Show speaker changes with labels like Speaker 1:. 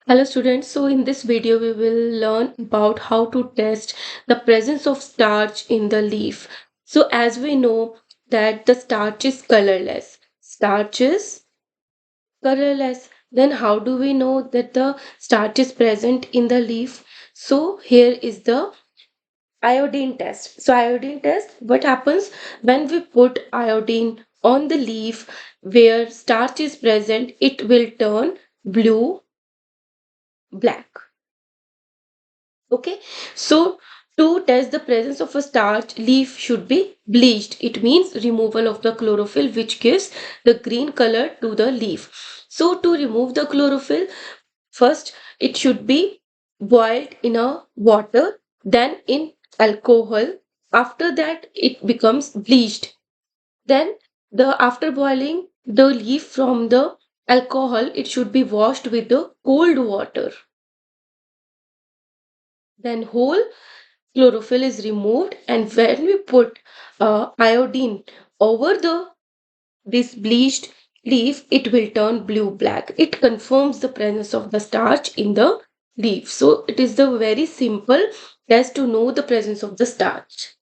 Speaker 1: Hello students, so in this video we will learn about how to test the presence of starch in the leaf. So as we know that the starch is colorless. Starch is colorless. Then how do we know that the starch is present in the leaf? So here is the iodine test. So iodine test, what happens when we put iodine on the leaf where starch is present, it will turn blue, black. Okay, so to test the presence of a starch, leaf should be bleached. It means removal of the chlorophyll, which gives the green color to the leaf. So to remove the chlorophyll, first it should be boiled in a water, then in alcohol. After that, it becomes bleached. Then the after boiling the leaf from the alcohol, it should be washed with the cold water. Then whole chlorophyll is removed, and when we put iodine over the this bleached leaf, it will turn blue black. It confirms the presence of the starch in the leaf. So it is the very simple test to know the presence of the starch.